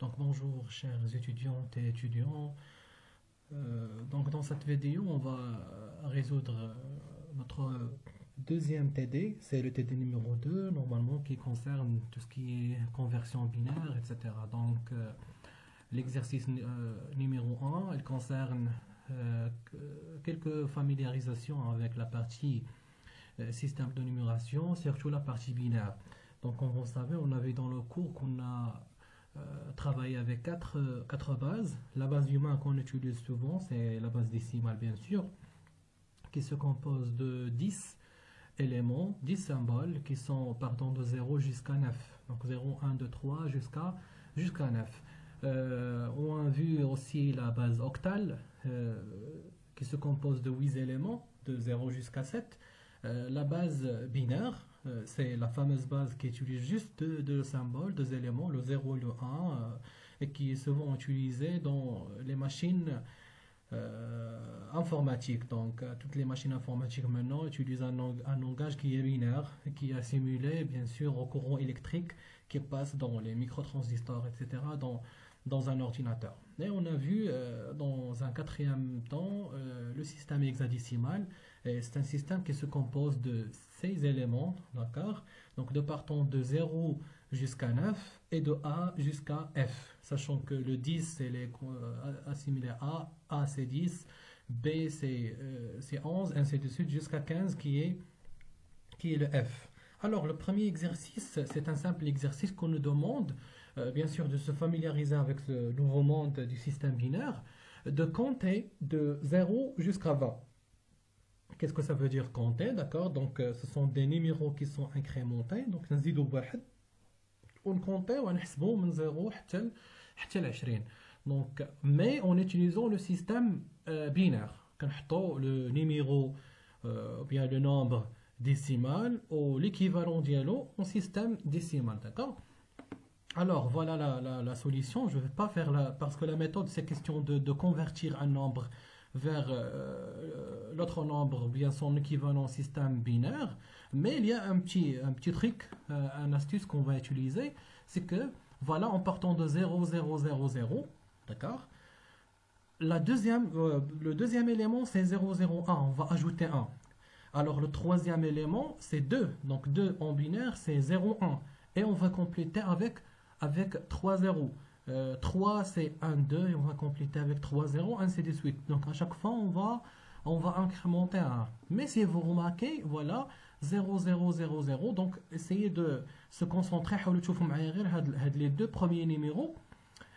Donc bonjour chers étudiantes et étudiants. Donc dans cette vidéo, on va résoudre notre deuxième TD. C'est le TD numéro 2, normalement, qui concerne tout ce qui est conversion binaire, etc. Donc l'exercice numéro 1, il concerne quelques familiarisations avec la partie système de numération, surtout la partie binaire. Donc comme vous savez, on avait dans le cours qu'on a travaillé avec quatre bases. La base humaine qu'on utilise souvent, c'est la base décimale bien sûr, qui se compose de 10 éléments, 10 symboles qui sont partant de 0 jusqu'à 9. Donc 0, 1, 2, 3 jusqu'à 9. On a vu aussi la base octale qui se compose de 8 éléments, de 0 jusqu'à 7. La base binaire, c'est la fameuse base qui utilise juste deux symboles, deux éléments, le 0 et le 1, et qui est souvent utilisée dans les machines informatiques. Donc, toutes les machines informatiques maintenant utilisent un langage qui est binaire, qui est assimilé, bien sûr, au courant électrique qui passe dans les microtransistors, etc., dans un ordinateur. Et on a vu dans un quatrième temps le système hexadécimal. C'est un système qui se compose de 6 éléments, d'accord? Donc de partant de 0 jusqu'à 9 et de A jusqu'à F, sachant que le 10 c'est assimilé à A c'est 10, B c'est 11, ainsi de suite jusqu'à 15 qui est le F. Alors le premier exercice, c'est un simple exercice qu'on nous demande bien sûr de se familiariser avec ce nouveau monde du système binaire, de compter de 0 jusqu'à 20. Qu'est-ce que ça veut dire compter, d'accord? Donc ce sont des numéros qui sont incrémentés, donc نزيدو بواحد ونكونطيو ونحسبو من 0 حتى ل 20. Donc mais en utilisant le système binaire, كنحطو le numéro ou bien le nombre décimal ou l'équivalent dialogue en système décimal, d'accord? Alors voilà la solution. Je ne vais pas faire parce que la méthode c'est question de convertir un nombre vers l'autre nombre ou bien son équivalent système binaire. Mais il y a un petit truc, un astuce qu'on va utiliser, c'est que voilà, en partant de 0, 0, 0, 0, d'accord, le deuxième élément c'est 0, 0, 1, on va ajouter 1. Alors le troisième élément c'est 2, donc 2 en binaire c'est 0, 1. Et on va compléter avec 3 0. 3 c'est 1, 2 et on va compléter avec 3 0, ainsi de suite. Donc à chaque fois on va incrémenter un 1. Mais si vous remarquez, voilà 0 0 0 0. Donc essayez de se concentrer. حاولوا تشوفوا معايا غير هاد les deux premiers numéros.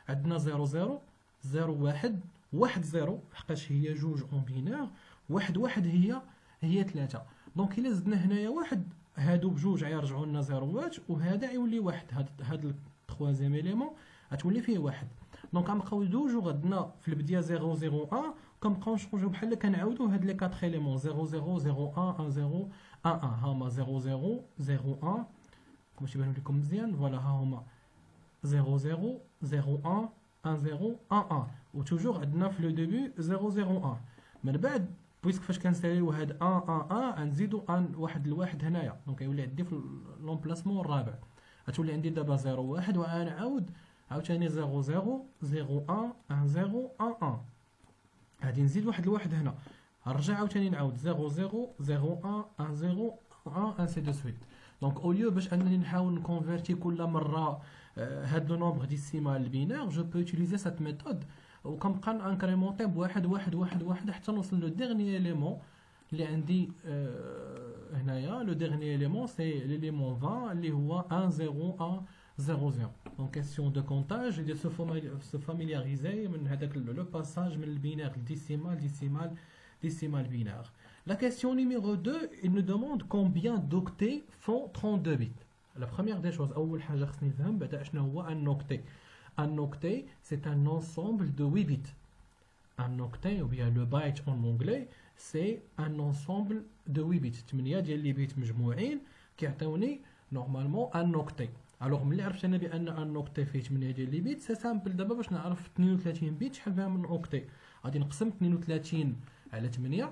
عندنا 0 0 0 1 1 0 حقاش هي جوج اون بينير، 1 1 هي 3. دونك الا زدنا هنايا واحد، هادو بجوج غيرجعوا لنا زيروات وهذا يولي واحد. هاد التخوازيام إليمون غتولي فيه واحد. دونك غنبقاو دوجو غدنا في البدايه 0 0 1 وكنبقاو نشونجيو بحال كنعاودو هاد لي 4 إليمون 0 0 0 1 1 0 1 1. هما 0 0 0 1 باش يبانو لكم مزيان. فوالا ها هما 0 0 0 1 1 0 1 1 وتوجور عندنا في لو ديبي 0 0 1. من بعد بويسك فاش كنساليو هاد 1 1 1 غنزيدو واحد لواحد هنايا، دونك يولي عندي في لومبلاسمون الرابع غتولي عندي دابا 0 1 وغنعاود عاوتاني 0 0 0 1 1 0 1 1. غادي نزيد واحد لواحد هنا، نرجع عاوتاني نعاود 0 0 0 1 1 0 1 انسي دو سويت. دونك او ليو باش انني نحاول نكونفيرتي كل مره هاد لو نومبر ديسيمال بينير، جو بو يوتيليزي سات ميثود وكنبقى نانكريمونتي بواحد واحد واحد واحد حتى نوصل لو ديرني اليمون اللي عندي هنايا. لو ديرني اليمون سي ليليمون 20 اللي هو 1 0 1 0 0. Donc question de comptage et de se familiariser من هذاك le passage من البينير décimal binaire. La question numéro 2, il nous demande combien d'octets font 32 bits. La première des choses, أول حاجة خصني نفهم بعدا شنو هو un octet. Un octet, c'est un ensemble de 8 bits. Un octet, ou bien le byte en anglais, c'est un ensemble de 8 bits. 8 ديال لي بيت مجموعين كيعطيوني normalement un octet. الوغ ملي عرفت انا بان ان اوكتي فيه 8 ديال لي بيت، سي سامبل دابا باش نعرف 32 بيت شحال فيها من اوكتي. غادي نقسم 32 على 8، دونك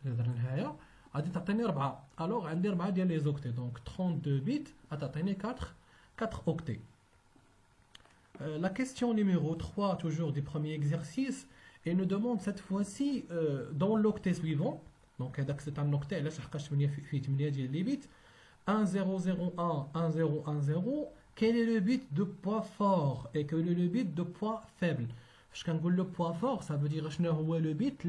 درنا لهايا غادي تعطيني 4. الوغ عندي 4 ديال لي زوكتي، دونك 32 بيت غتعطيني 4 اوكتي. La question numéro 3, toujours du premier exercice, et nous demande cette fois-ci dans l'octet suivant. Donc, c'est un octet, là, les bits 1001, 1010. Quel est le bit de poids fort et quel est le bit de poids faible? Parce qu'on dit le poids fort, ça veut dire que le bit,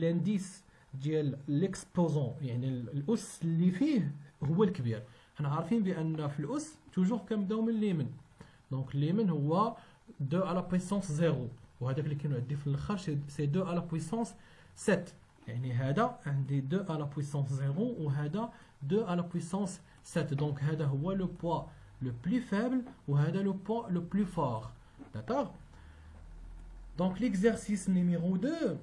l'indice de l'exposant, l'os اللي فيه هو الكبير. احنا عارفين بان في الأس toujours كنبداو من اليمين. دونك اليمين هو 2 à la puissance 0 وهذاك اللي كينعدي في الاخر سي 2 à la puissance 7. يعني هذا عندي 2 à la puissance 0 وهذا 2 à la puissance 7. دونك هذا هو لو بوا le plus faible وهذا le poids le plus fort. D'accord? Donc l'exercice numéro 2,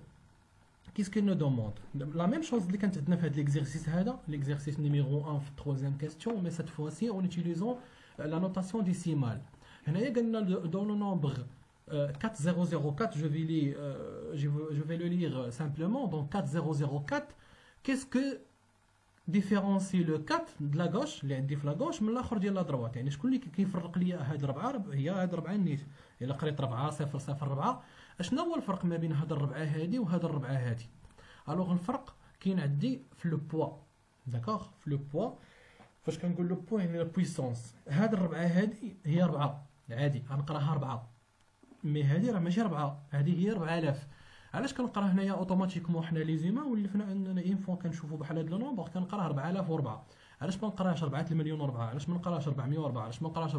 qu'est-ce qu'il nous demande? La même chose que quand on a fait l'exercice l'exercice numéro 1 في troisième question, mais cette fois-ci en utilisant la notation décimale. Dans le nombre 4004, je vais le lire simplement. Donc 4004, qu'est-ce que différencie le 4 de la gauche اللي عندي في la gauche من الاخر ديال la droite؟ يعني شكون اللي كيفرق لي هاد الربعه هي هاد الربعه نيت. الا قريت 4 0 0 4، اشنا هو الفرق ما بين هاد الربعه هادي وهاد الربعه هادي؟ الوغ الفرق كاين عندي في لو بوا. داكوغ؟ في لو بوا فاش كنقول لو بوا يعني لا بويسونس. هاد الربعه هادي هي 4 عادي غنقراها 4، مي هادي راه ماشي 4، هادي هي 4000. علاش كنقرا هنايا اوتوماتيكمون حنا لي زيما ولفنا اننا اين فوا كنشوفوا بحال هاد لو نومبر كنقراه 4004. علاش ما نقراهش 4 المليون و4؟ علاش ما نقراهش 404؟ علاش ما نقراهش 44؟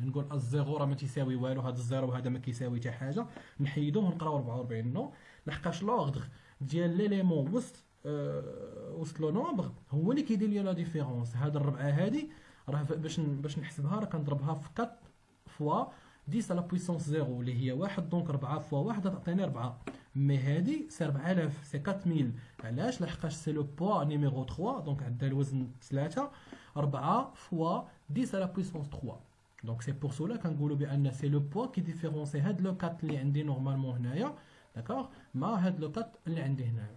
نقول الزيرو راه ما تيساوي والو، هاد الزيرو هذا ما كيساوي حتى حاجه، نحيدوه ونقراو 44. نو، لحقاش لوردر ديال ليليمون وسط لو نومبر هو اللي كيدير لي لا ديفيرونس. هاد الربعه هادي راه باش نحسبها راه كنضربها في 4 فوا 10 على بويسونس 0 اللي هي 1. دونك 4 فوا 1 تعطيني 4. مي هادي سي 4000 سي 4000. علاش؟ لحقاش سي لو بوا نيميرو 3. دونك عندها الوزن 3. 4 فوا 10 على بويسونس 3. دونك سي بور سولا كنقولوا بان سي لو بوا كي ديفيرونسي هاد لو 4 اللي عندي نورمالمون هنايا داكوغ مع هاد لو 4 اللي عندي هنايا.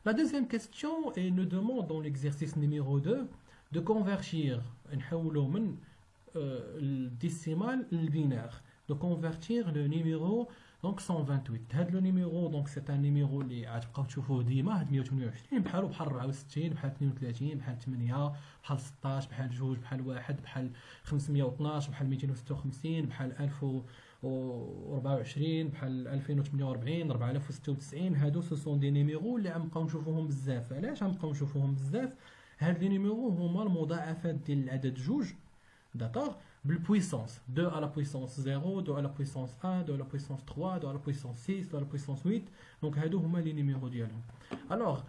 La deuxième question et nous demande dans l'exercice numéro 2 de convertir نحولوا من الديسيمال للبينار، de convertir le numéro donc 128. هاد لو نيميرو دونك سي ان نيميرو اللي غتبقاو تشوفوه ديما. هاد 128 بحالو بحال 64 بحال 32 بحال 8 بحال 16 بحال 2 بحال 1 بحال 512 بحال 256 بحال 1024 بحال 2048 4096. هادو سو سون دي نيميرو اللي غنبقاو نشوفوهم بزاف. علاش غنبقاو نشوفوهم بزاف؟ هاد لي نيميرو هما المضاعفات ديال العدد جوج. D'accord? Puissance 2 à la puissance 0, 2 à la puissance 1, 2 à la puissance 3, 2 à la puissance 6, 2 à la puissance 8. Donc هادو هما les numéros ديالهم. Alors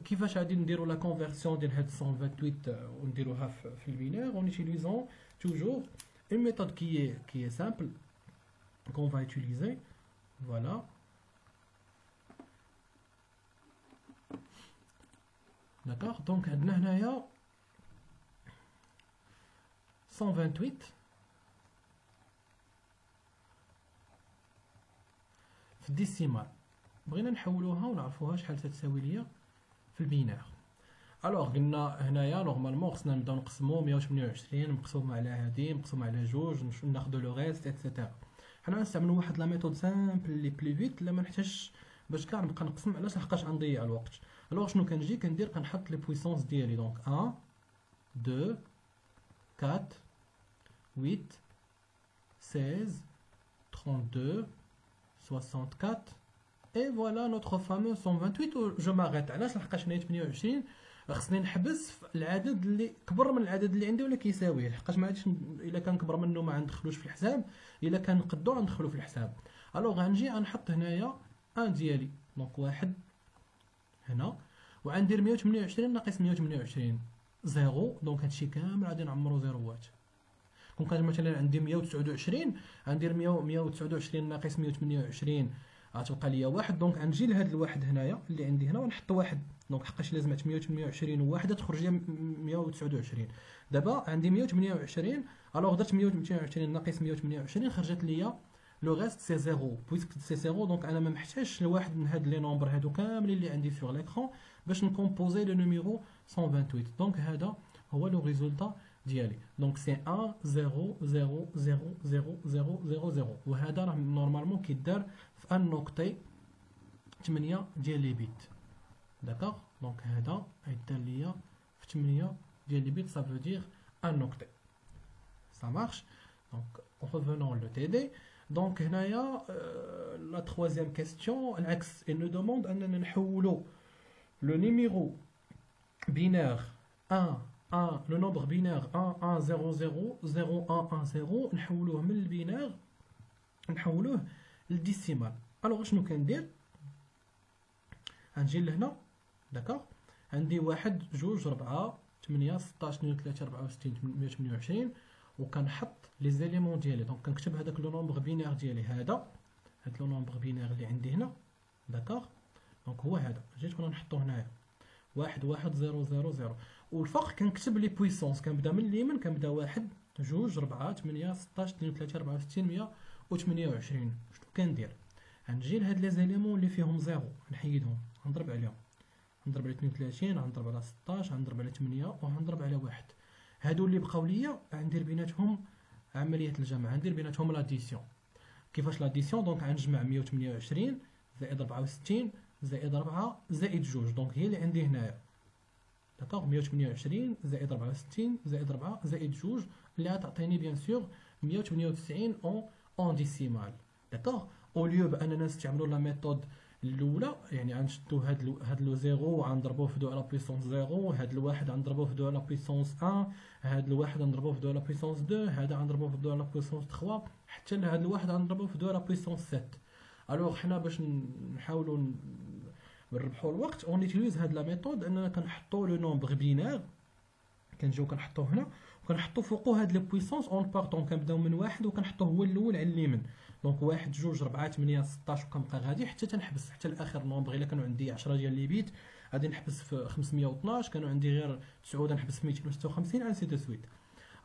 كيفاش غادي نديرو la conversion ديال هاد 128 ونديروها في البينار en utilisant toujours une méthode qui est simple qu'on va utiliser. Voilà. D'accord? Donc عندنا هنايا 128 في الديسيمال. بغينا نحولوها ونعرفوها شحال تتساوي ليا في البينار. الوغ قلنا هنايا نورمالمون خصنا نبداو نقسمو 128 مقسوم على هادي مقسوم على جوج ناخدو لو ريست ايتترا. حنا غنستعملو واحد لا ميثود سامبل لي بلي فيت لا ما نحتاجش باش كاع نبقى نقسم. علاش؟ لحقاش غنضيع الوقت. الوغ شنو كنجي كندير كنحط لي بويسونس ديالي. دونك 1 2 4 8 16 32 64 et voilà notre fameux 128. je m'arrête. علاش؟ لحقاش هنايا 28 خصني نحبس في العدد اللي كبر من العدد اللي عندي ولا كيساويه، لحقاش ما عادش الا كان كبر منه ما غندخلوش في الحساب، الا كان نقدو غندخلو في الحساب. الوغ غنجي غنحط هنايا 1 ديالي. دونك واحد هنا وغندير 128 ناقص 128 0. دونك هادشي كامل غادي نعمرو زيروات. كون كان مثلا عندي 129 غندير 129 ناقص 128 غتبقى ليا واحد. دونك غنجي لهاد الواحد هنايا اللي عندي هنا ونحط واحد. دونك حقاش لازم 128 وواحد تخرج ليا 129. دابا عندي 128. الوغ درت 128 ناقص 128 خرجت ليا لو ريست سي 0 بويسك سي 0. دونك انا ما محتاجش لواحد من هاد لي نومبر هادو كاملين اللي عندي سور ليكرون باش نكومبوزي لو نيميرو 128. دونك هذا هو لو ريزولتا ديالي. دونك سي 1 0 0 0 0 0 0 0 وهذا راه نورمالمون كيدار في ان نقطي 8 ديال لي بيت. داكوغ دونك هذا غيدار ليا في 8 ديال لي بيت، ça veut dire ان نقطي. ça marche. donc revenons le TD. donc هنايا la troisième question العكس، il nous demande اننا نحولوا le numéro binaire 1 1 le nombre binaire 1 1 0 0 0 1 1 0 نحولوه من البينار نحولوه للديسيمال. الوغ شنو كندير؟ غنجي لهنا داكوغ، عندي 1 2 4 8 16 32 64 128 وكنحط لي زيليمون ديالي. دونك كنكتب هذاك لو نومبر بينار ديالي، هذا لو نومبر بينار اللي عندي هنا داكوغ. دونك هو هذا، جيت وانا نحطو هنايا 1 1 0 0 0 والفرق كنكتب لي بويسونس، كنبدا من اليمين كنبدا 1 2 4 8 16 32 64 128. شنو كندير؟ غنجي لهاد لي زيليمون اللي فيهم زيرو نحيدهم، غنضرب عليهم، غنضرب على 32 غنضرب على 16 غنضرب على 8 وغنضرب على 1. هادو اللي بقاو ليا غندير بيناتهم عمليه الجمع، غندير بيناتهم لاديسيون. كيفاش لاديسيون؟ دونك غنجمع 128 زائد 64 زائد 4 زائد 2، دونك هي اللي عندي هنايا داكوغ 128 زائد 64 زائد 4 زائد 2 اللي غتعطيني بيان سور 198 اون ديسيمال. داكوغ او ليو باننا نستعملوا لا ميثود الاولى، يعني غنشدو هاد لو زيرو وغنضربوه في 2 على بويسونس 0، هاد الواحد غنضربوه في 2 على بويسونس 1، هاد الواحد غنضربوه في 2 على بويسونس 2، هذا غنضربوه في 2 على بويسونس 3 حتى لهاد الواحد غنضربوه في 2 على بويسونس 7. الوغ حنا باش نحاولوا نربحوا الوقت اون يوتيليز هاد لا ميثود، اننا كنحطوا لو نومبر بينار، كنجيو كنحطوه هنا وكنحطوا فوقو هاد لي بويسونس اون بارطون، كنبداو من واحد وكنحطوه هو الاول على اليمين. دونك 1 2 4 8 16 وكنبقى غادي حتى تنحبس حتى لاخر نومبر. الا كانوا عندي 10 ديال لي بيت غادي نحبس في 512، كانوا عندي غير 9 غنحبس في 256 انسي دو سويت.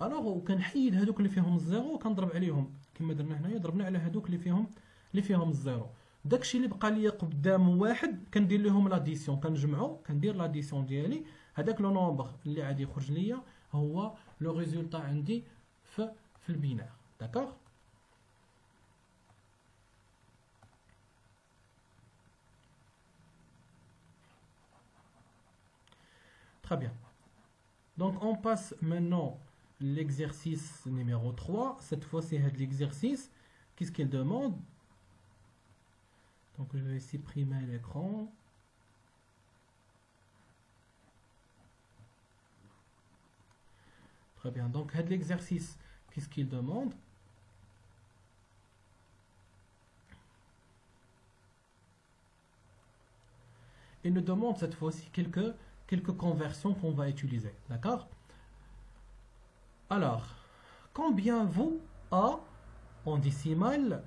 الوغ وكنحيد هادوك اللي فيهم الزيرو وكنضرب عليهم كما درنا هنايا، ضربنا على هادوك اللي فيهم الزيرو. داكشي اللي بقى ليا قدام واحد كندير لهم لاديسيون، كنجمعو كندير لاديسيون ديالي، هذاك لو نومبر اللي غادي يخرج ليا هو لو ريزولطا عندي في البينار. داكوغ très bien. Donc on passe maintenant l'exercice numéro 3. Cette fois c'est l'exercice. Qu'est-ce qu'il demande? Donc je vais supprimer l'écran. Très bien. Donc l'exercice, qu'est-ce qu'il demande? Il nous demande cette fois-ci quelques conversions qu'on va utiliser. D'accord? Alors, combien vaut A en décimale?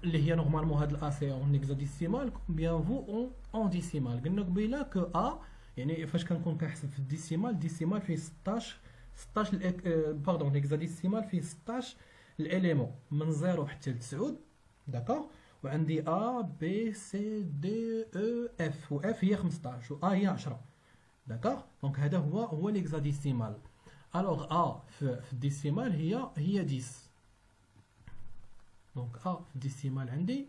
اللي هي نورمالمون هاد الا سي اون هكزاديسيمال، كومبيان فو اون ديسيمال. قلنا قبيله كو ا يعني فاش كنكون كنحسب في الديسيمال، ديسيمال فيه 16 باردون هكزاديسيمال فيه 16 الاليمون من 0 حتى ل 9. داكوغ وعندي ا بي سي دي او اف، و اف هي 15 و ا هي 10. داكوغ دونك هذا هو ليكزاديسيمال. الوغ ا في الديسيمال هي 10. دونك ا في الديسيمال عندي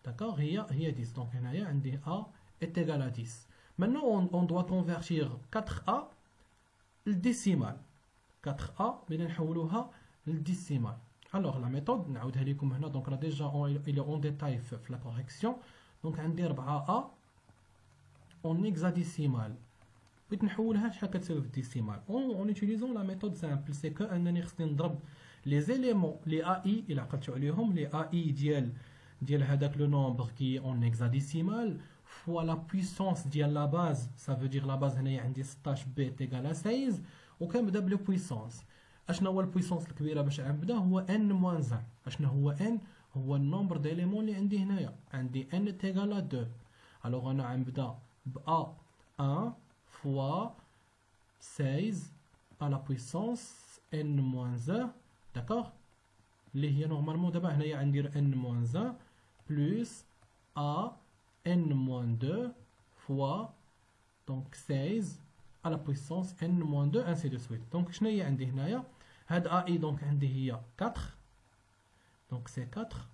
داكوغ هي 10. دونك هنايا عندي ا est égal à 10. Maintenant on doit convertir 4a للديسيمال. 4a بدنا نحولوها للديسيمال. الوغ لا ميثود نعاودها لكم هنا. دونك راه ديجا الى اون ديتاي في لا كوريكسيون. دونك عندي 4a اون هكزاديسيمال، بغيت نحولها شحال كتساوي في الديسيمال اون يوتيليزون لا ميثود سامبل. سي كو انني خصني نضرب لي زيليمون لي ا اي الى عقلتو عليهم، لي ا اي ديال هذاك لو نومبر كي اون هكزاديسيمال فوا لا بويسونس ديال لا باز. سا فو دير لا باز هنايا عندي 16 بيت ايكال 16 وكنبدا بلو بويسونس. اشنا هو البويسونس الكبيره باش نبدا؟ هو ان موان 1. اشنا هو ان؟ هو النومبر ديليمون اللي عندي هنايا، عندي ان تيغال 2. الوغ انا غنبدا ب ا 1 فوا 16 à la puissance n moins 1. D'accord? اللي هي نورمالمون دابا هنايا غندير n moins 1 بلس a n moins 2 فوا دونك 16 à la puissance n-2 ainsi de suite. Donc شنو هي عندي هنايا هاد AI donc عندي هي 4 donc c'est 4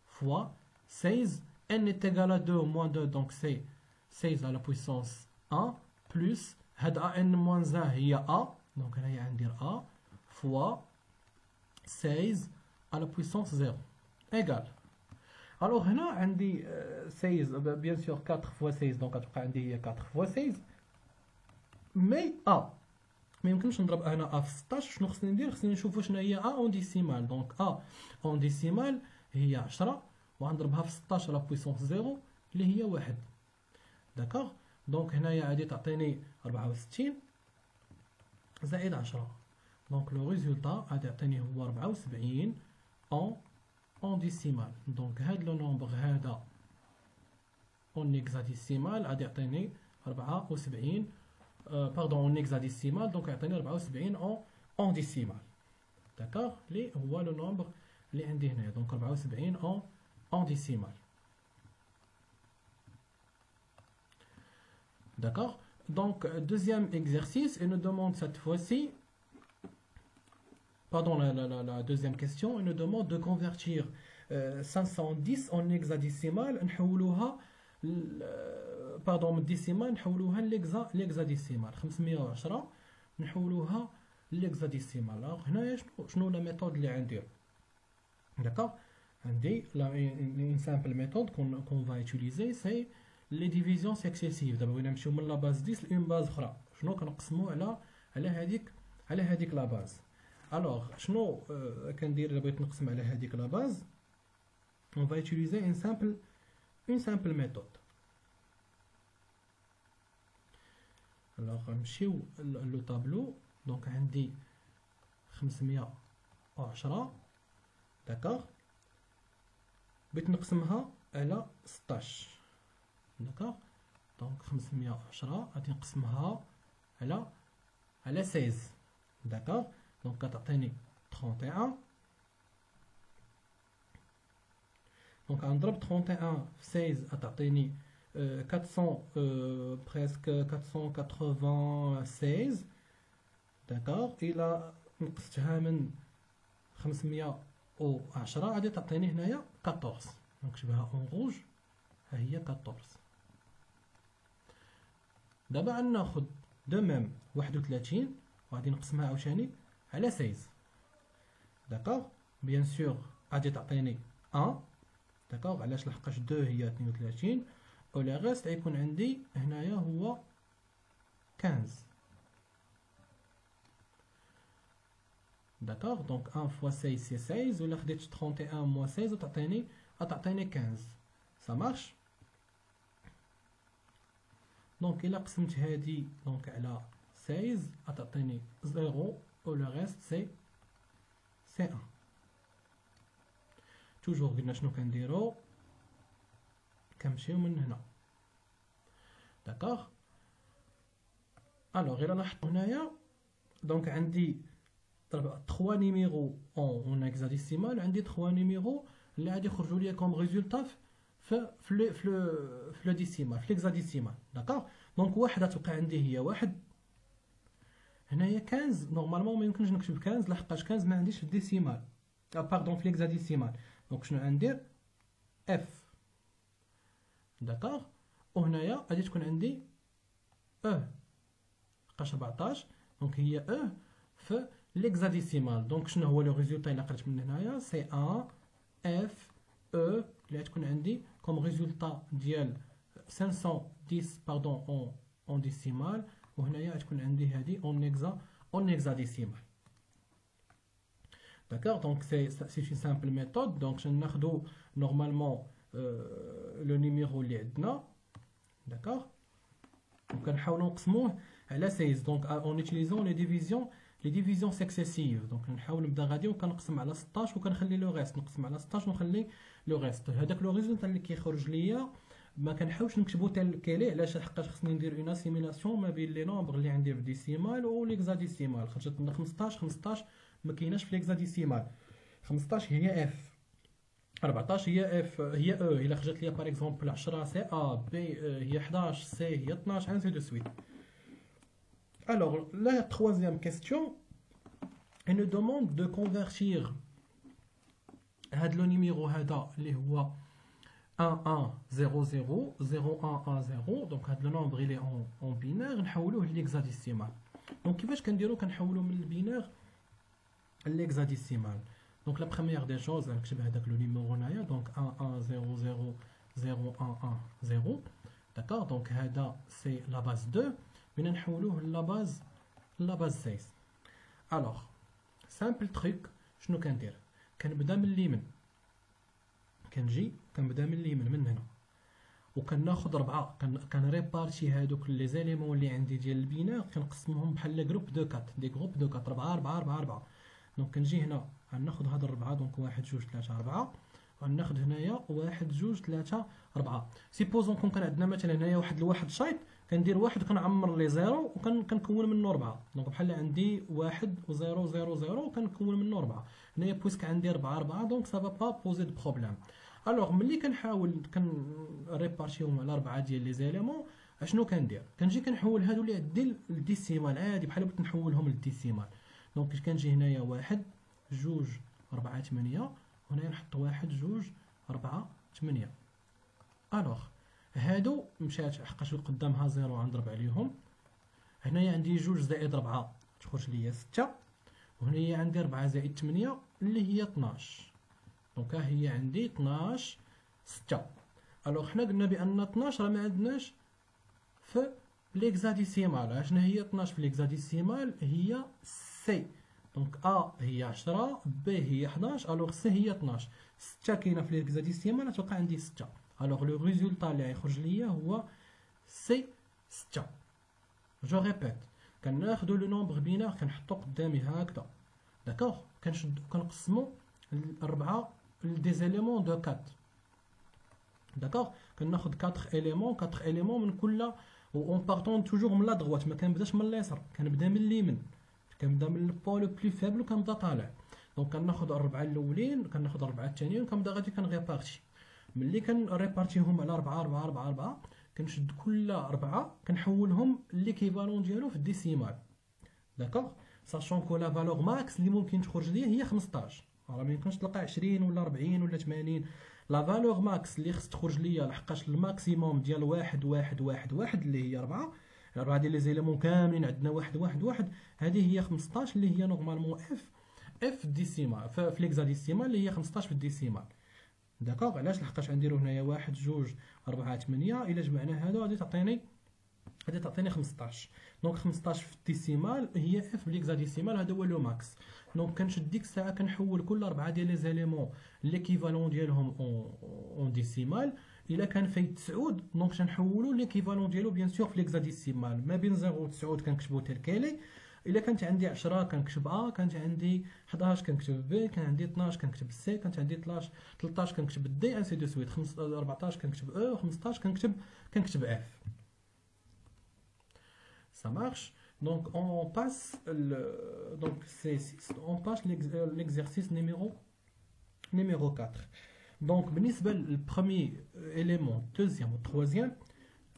fois 16 n est égal à 2 moins 2 donc c'est 16 à la puissance 1 plus هاد n-1 هي A donc هنايا عندي A fois 16 à la puissance 0 égal. Alors هنا عندي 16 bien sûr 4 fois 16 donc غتبقى عندي هي 4 fois 16 مي ما يمكنش نضرب هنا في 16. شنو خصني ندير؟ خصني نشوفوا شنو هي اون ديسيمال. دونك اون ديسيمال هي 10 وغنضربها في 16 على بويسونس 0 اللي هي 1 داكوغ. دونك هنايا غادي تعطيني 64 زائد 10 دونك لو ريزولطا غادي يعطيني هو 74 اون ديسيمال. دونك هاد لو نومبر هذا اون هيكزاديسيمال غادي يعطيني 74 pardon en hexadécimal donc يعطيني 74 en décimal d'accord اللي هو لو نومبر اللي عندي هنا donc 74 en décimal d'accord. Donc deuxième exercice il nous demande cette fois-ci pardon la deuxième question il nous demande de convertir 510 en hexadécimal نحولوها باردون من الديسيمال نحولوها ليكزاديسيمال 510 نحولوها ليكزاديسيمال. هنايا شنو لا ميثود اللي غندير داكوغ عندي une simple méthode qu'on va utiliser c'est les divisions successives. دابا بغينا نمشيو من لا باز 10 لون باز اخرى شنو كنقسموا على هذيك لا باز. الوغ شنو كندير بغيت نقسم على هذيك لا باز on va utiliser une simple méthode. Alors نمشيو لو طابلو دونك عندي 510 داكوغ بغيت نقسمها على 16 داكوغ. دونك 510 غادي نقسمها على 16 داكوغ. دونك كتعطيني 31 دونك غنضرب 31 في 16 غتعطيني 400 presque 496 داكوغ. الى نقصتها من 510 غادي تعطيني هنايا 14 نكتبها اون روج ها هي 14. دابا غناخد دو ميم 31 وغادي نقسمها عاوتاني على 16 داكوغ. بيان سور غادي تعطيني 1 داكوغ علاش لحقاش 2 هي 32 و لي غيست غيكون عندي هنايا هو 15 داكوغ. دونك 1 فوا 16 سي 16 ولا خديت 31 موان 16 وتعطيني 15 سا مارش. دونك الا قسمت هادي دونك على 16 غتعطيني 0 و لو غيست سي 1. توجور قلنا شنو كنديرو كنمشيو من هنا داكوغ. الوغ الا لاحظتوا هنايا دونك عندي 3 نيميرو اون هكزاديسيمال عندي 3 نيميرو اللي غادي يخرجوا ليا كوم ريزولطا في لو ديسيمال في ليكزاديسيمال داكوغ. دونك واحد غتبقى عندي هي واحد هنايا 15 نورمالمون ما يمكنش نكتب 15 لحقاش 15 ما عنديش في الديسيمال باردون في ليكزاديسيمال. دونك شنو غندير اف داكوغ وهنايا غادي تكون عندي لحقاش 14 دونك هي في ليكزاديسيمال. دونك شنو هو لو ريزولطا الا قريت من هنايا سي 1 اف اللي غتكون عندي كوم ريزولطا ديال 510 باردون اون ديسيمال وهنايا غتكون عندي هادي اون هكزاديسيمال داكوغ. دونك سي une simple méthode. دونك ناخدو نورمالمون لو نيميرو اللي عندنا داكوغ وكنحاولو نقسموه على 16 دونك اون utilisant لي ديفيزيون سكسيسيف. دونك نحاول نبدا غادي وكنقسم على 16 وكنخلي لو غيست نقسم على 16 ونخلي لو غيست. هذاك لو ريزولتا اللي كيخرج ليا ما كنحاولش نكتبو تال كيلي علاش لحقاش خصني ندير اون اسيميلاسيون ما بين لي نومبر اللي عندي في ديسيمال و ليكزاديسيمال. خرجت لنا 15 ما كايناش في ليكزاديسيمال. 15 هي اف 14 هي اف هي او الا خرجت ليا باغ اكزومبل 10 سي ا بي هي 11 سي هي 12 انسي دو سويت. Alors, la troisième question, elle nous demande de convertir le numéro اللي هو 1 1 0 0 0 1 1 0. donc هذا le nombre il est en binaire نحولوه للهكزاديسيمال. donc كيفاش كنديرو كنحولو من البينير للهكزاديسيمال. donc la première des choses نكتب هذاك لو نيميرو هنايا donc 1 1 0 0 0 1 1 0. d'accord donc هذا سي لا باز 2 بدنا نحولوه لا باز 16. alors simple truc شنو كندير كنبدا من اليمين كنبدا من اليمين من هنا وكناخذ 4 كنريبارتي هادوك لي زيليمون اللي عندي ديال البينار كنقسمهم بحال لي جروب دو 4 دي جروب دو 4 4 4 4 4. دونك كنجي هنا غناخذ هاد الربعه دونك 1 2 3 4 غناخذ هنايا 1 2 3 4. سيبوزون كون كان عندنا مثلا هنايا واحد الواحد شايط كندير واحد وكنعمر لي زيرو وكنكون منه 4. دونك بحال عندي 1 و 0 0 0 وكنكون منه 4. هنايا بويسك عندي 4 4 دونك سا با با بوزي دو بروبليم. الوغ ملي كنحاول كنريبارتيهم على 4 ديال لي زيليمون اشنو كندير كنجي كنحول هادو اللي عندي للديسيمال عادي بحال بغيت نحولهم للديسيمال. دونك كنجي هنايا 1 2 4 8 وهنا نحط 1 2 4 8. الوغ هادو مشات حقاش قدامها زيرو غنضرب عليهم. هنايا عندي 2 زائد 4 تخرج ليا 6 وهنايا عندي 4 زائد 8 اللي هي 12. دونك ها هي عندي 12 6. الوغ حنا قلنا بان 12 راه ما عندناش في ليكزاديسيمال. شنو هي 12 في ليكزاديسيمال هي سي. دونك ا هي 10 بي هي 11 الوغ سي هي 12. 6 كاينه في ليكزاديسيمال غتبقى عندي 6. الوغ لو ريزولطا اللي غيخرج ليا هو سي 6. جو ريبيت كناخدو لو نومبر بينار كنحطو قدامي هكذا داكوغ كنشدو كنقسمو الربعه دي زيليمون دو 4 داكوغ كناخد 4 اليمون من كل اون بارتون توجور من لا دغوات ما كنبداش من اليسار كنبدا من اليمين كنبدا من البول بلو فيبل وكنبدا طالع. دونك كناخد الربعه الاولين كناخد الربعه الثانيين وكنبدا غادي كنغيبارتي. ملي كنريبارتيهم على 4 4 4 4 كنشد كل 4 كنحولهم ليكيفالون ديالو في الديسيمال داكوغ ساشون كو لا فالور ماكس اللي ممكن تخرج ليا هي 15. راه ما يمكنش تلقى 20 ولا 40 ولا 80. لا فالور ماكس اللي خص تخرج ليا لحقاش الماكسيموم ديال 1 1 1 1 اللي هي 4 ديال لي زيليمون كاملين عندنا 1 1 1 هذه هي 15 اللي هي نورمالمون اف ديسيمال في ليكزاديسيمال اللي هي 15 في الديسيمال داكوغ. علاش لحقاش غنديرو هنايا 1 2 4 8 الا جمعنا هادو غادي تعطيني 15. دونك 15 في الديسيمال هي اف بالهكزاديسيمال هذا هو لو ماكس. دونك كنشد ديك الساعه كنحول كل 4 ديال لي زيليمون ليكيفالون ديالهم اون ديسيمال. الا كان فايت 9 دونك تنحولوا ليكيفالون ديالو بيان سور في ليكزاديسيمال ما بين 0 و 9 كنكتبو تركالي. الا كانت عندي 10 كنكتب ا كانت عندي 11 كنكتب بي كان عندي 12 كنكتب سي كانت عندي 13 كنكتب دي انسي دو سويت 14 كنكتب او 15 كنكتب اف. Ça marche. Donc on passe donc c'est 6 on passe l'exercice numéro 4. Donc بالنسبه للبروميي élément deuxième ou troisième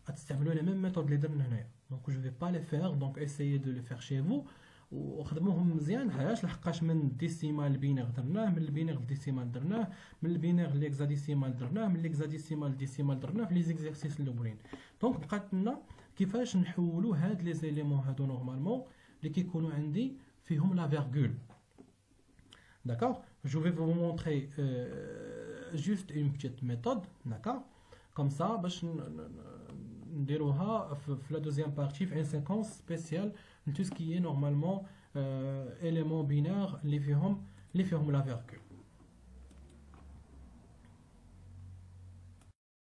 غتستعملوا la même méthode اللي درنا هنايا. Donc je vais pas les faire donc essayez de les faire chez vous وخدموهم مزيان. علاش لحقاش من الديسيمال البينير درناه من البينير للديسيمال درناه من البينير للهكزاديسيمال درناه من الهكزاديسيمال للديسيمال درناه في لي زيكزارسيس الاولين. دونك بقات لنا كيفاش نحولوا هاد لي زيليمون هادو نورمالمون اللي كيكونوا عندي فيهم لا فيرغول. D'accord, je vais vous montrer juste une petite méthode, d'accord, comme ça باش نديروها في la deuxième partie في une séquence spéciale de tout ce qui est normalement éléments binaires اللي فيهم la virgule.